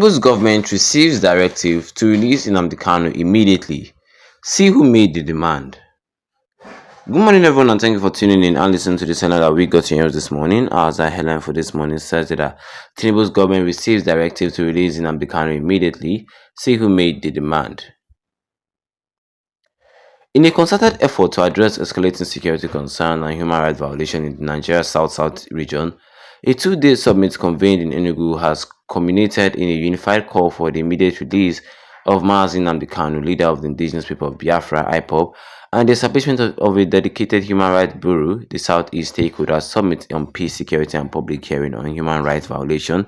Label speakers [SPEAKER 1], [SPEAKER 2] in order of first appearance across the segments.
[SPEAKER 1] Tinubu's government receives directive to release Nnamdi Kanu immediately. See who made the demand. Good morning, everyone, and thank you for tuning in and listening to the channel that we got to hear this morning. As our headline for this morning says that Tinubu's government receives directive to release Nnamdi Kanu immediately. See who made the demand. In a concerted effort to address escalating security concerns and human rights violations in the Nigeria South-South region, a two-day summit convened in Enugu has culminated in a unified call for the immediate release of Mazi Nnamdi Kanu, leader of the indigenous people of Biafra (IPOB), and the establishment of a dedicated Human Rights Bureau. The Southeast Stakeholders Summit on Peace, Security and Public Hearing on Human Rights Violation,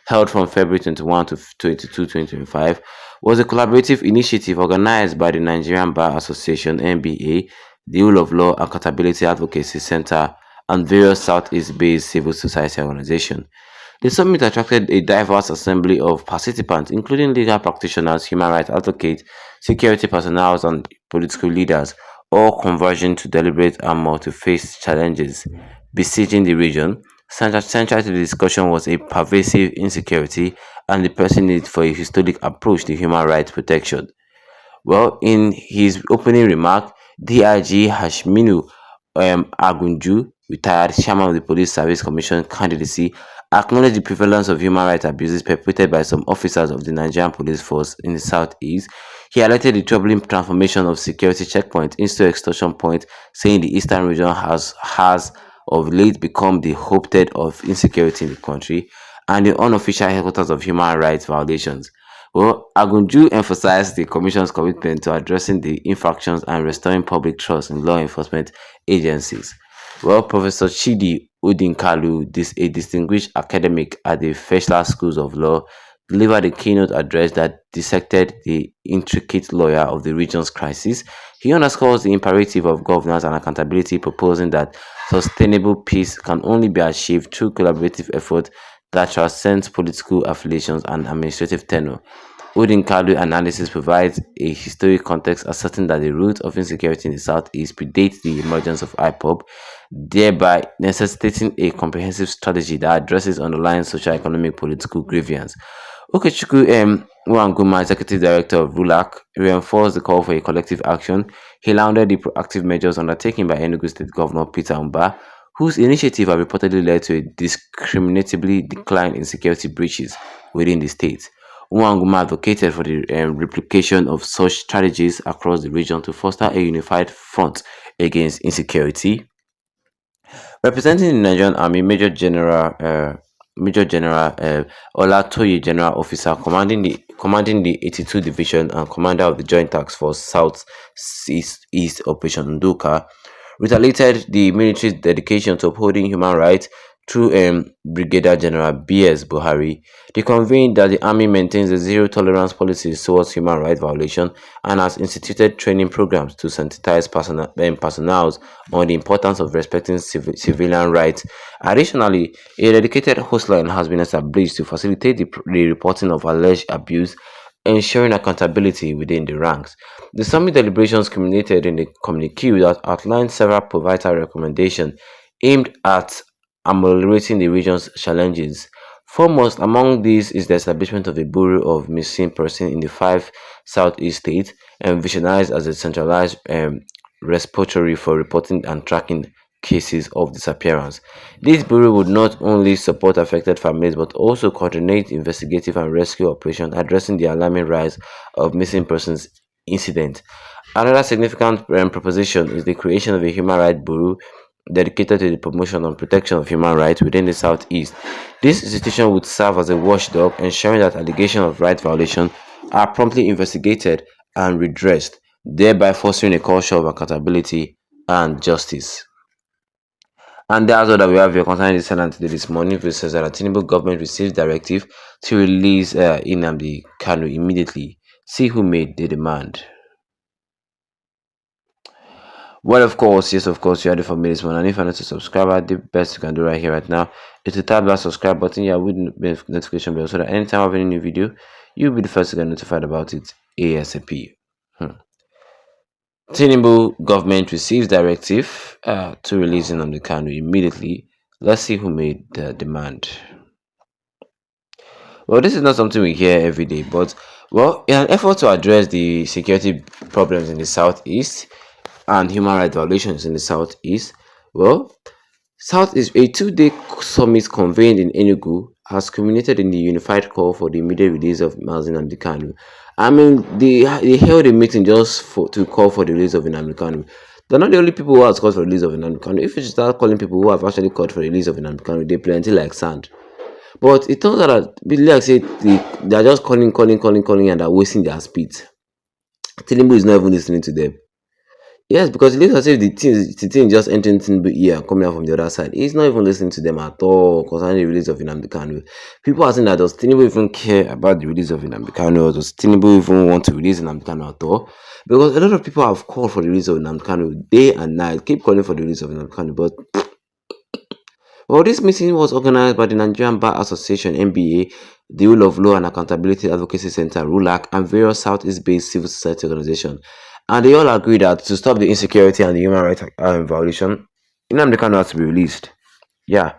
[SPEAKER 1] held from February 21 to 22, 2025, was a collaborative initiative organized by the Nigerian Bar Association (NBA), the Rule of Law Accountability Advocacy Center, and various Southeast-based civil society organizations. The summit attracted a diverse assembly of participants, including legal practitioners, human rights advocates, security personnel, and political leaders, all converging to deliberate and multi-phase challenges besieging the region. Central to the discussion was a pervasive insecurity and the pressing need for a historic approach to human rights protection. Well, in his opening remark, DIG Hashminu Agunju, retired chairman of the Police Service Commission candidacy, acknowledged the prevalence of human rights abuses perpetrated by some officers of the Nigerian police force in the southeast. He highlighted the troubling transformation of security checkpoints into extortion points, saying the eastern region has of late become the hotbed of insecurity in the country and the unofficial headquarters of human rights violations. Well, Agunju emphasized the Commission's commitment to addressing the infractions and restoring public trust in law enforcement agencies. Well, Professor Chidi Udinkalu, a distinguished academic at the Feshla Schools of Law, delivered a keynote address that dissected the intricate layer of the region's crisis. He underscores the imperative of governance and accountability, proposing that sustainable peace can only be achieved through collaborative effort that transcends political affiliations and administrative tenure. Udinkalu analysis provides a historic context asserting that the root of insecurity in the southeast predates the emergence of IPOB, thereby necessitating a comprehensive strategy that addresses underlying socio-economic political grievance. Okechukwu Nwanguma, Executive Director of RULAC, reinforced the call for a collective action. He lauded the proactive measures undertaken by Enugu State Governor Peter Mba, whose initiative have reportedly led to a discriminatively decline in security breaches within the state. Nwanguma advocated for the replication of such strategies across the region to foster a unified front against insecurity. Representing the Nigerian Army, Major General Olatoye, General Officer commanding the 82 Division and Commander of the Joint Task Force South East Operation Nduka, retaliated the military's dedication to upholding human rights through Brigadier General B.S. Buhari. They convened that the Army maintains a zero-tolerance policy towards human rights violation and has instituted training programs to sensitize personnel on the importance of respecting civilian rights. Additionally, a dedicated hotline has been established to facilitate the reporting of alleged abuse, ensuring accountability within the ranks. The summit deliberations culminated in a communique that outlined several pivotal recommendations aimed at ameliorating the region's challenges. Foremost among these is the establishment of a Bureau of Missing Persons in the 5 southeast states, envisioned as a centralized repository for reporting and tracking cases of disappearance. This bureau would not only support affected families but also coordinate investigative and rescue operations addressing the alarming rise of missing persons incidents. Another significant proposition is the creation of a human rights bureau dedicated to the promotion and protection of human rights within the southeast. This institution would serve as a watchdog, ensuring that allegations of rights violation are promptly investigated and redressed, thereby fostering a culture of accountability and justice. And that's all that we have here concerning this channel today this morning. It says that the Tinubu government received directive to release Nnamdi Kanu immediately. See who made the demand. Well, of course, yes, of course, you are the for me this one. And if you're not a subscriber, the best you can do right here, right now, is to tap that subscribe button. Yeah, with notification bell so that anytime I have any new video, you'll be the first to get notified about it ASAP. Tinubu government receives directive to release Nnamdi Kanu immediately. Let's see who made the demand. Well, this is not something we hear every day, but well, in an effort to address the security problems in the southeast and human rights violations in the southeast, well, South is a 2-day summit convened in Enugu has culminated in the unified call for the immediate release of Nnamdi Kanu. I mean, they held a meeting just to call for the release of Nnamdi Kanu. They're not the only people who have called for the release of Nnamdi Kanu. If you start calling people who have actually called for the release of Nnamdi Kanu, they plenty like sand. But it turns out that, like say, they are just calling, and they're wasting their speed. Tinubu is not even listening to them. Yes, because it looks as if the thing just entering Tinubu ear and coming out from the other side. He's not even listening to them at all concerning the release of Nnamdi Kanu. People are saying that does Tinubu even care about the release of Nnamdi Kanu, or does Tinubu even want to release Nnamdi Kanu at all? Because a lot of people have called for the release of Nnamdi Kanu day and night, keep calling for the release of Nnamdi Kanu, but well, this meeting was organized by the Nigerian Bar Association (NBA), the Rule of Law and Accountability Advocacy Center (RULAC), and various Southeast-based civil society organizations, and they all agreed that to stop the insecurity and the human rights violation, Nnamdi Kanu has to be released. Yeah,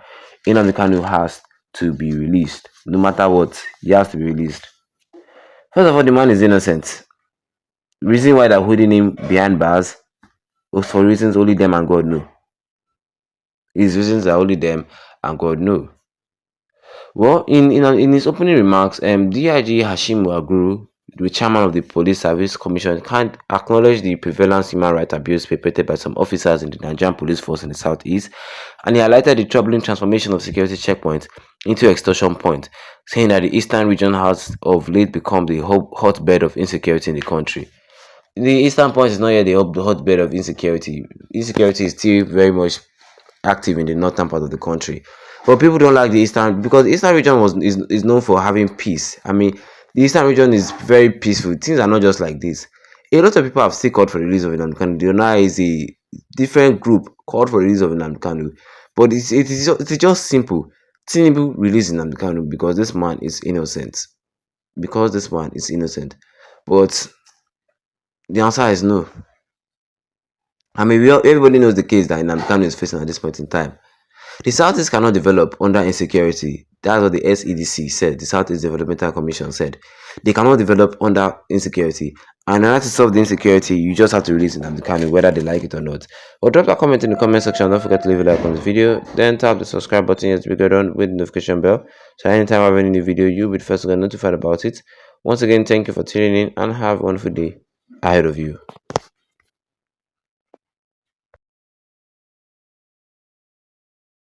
[SPEAKER 1] Nnamdi Kanu has to be released, no matter what. He has to be released. First of all, the man is innocent. Reason why they're holding him behind bars was for reasons only them and God know. His reasons are only them and God know. Well, in his opening remarks, DIG Hashim Aguru, the chairman of the Police Service Commission, can't acknowledge the prevalent human rights abuse perpetrated by some officers in the Nigerian police force in the southeast, and he highlighted the troubling transformation of security checkpoints into extortion points, saying that the eastern region has of late become the hotbed of insecurity in the country. The eastern point is not yet the hotbed of insecurity. Insecurity is still very much active in the northern part of the country. But people don't like the eastern because the eastern region is known for having peace. I mean, the eastern region is very peaceful. Things are not just like this. A lot of people have still called for the release of Nnamdi Kanu. The Ona is a different group called for the release of Nnamdi Kanu. But it is just simple. Tinubu release Nnamdi Kanu because this man is innocent. Because this man is innocent. But the answer is no. I mean, everybody knows the case that Nnamdi Kanu is facing at this point in time. The Southeast cannot develop under insecurity. That's what the SEDC said. The Southeast Developmental Commission said. They cannot develop under insecurity. And in order to solve the insecurity, you just have to release Nnamdi Kanu, whether they like it or not. Or drop a comment in the comment section. Don't forget to leave a like on this video. Then tap the subscribe button as we go on with the notification bell. So anytime I have any new video, you'll be the first to get notified about it. Once again, thank you for tuning in and have a wonderful day ahead of you.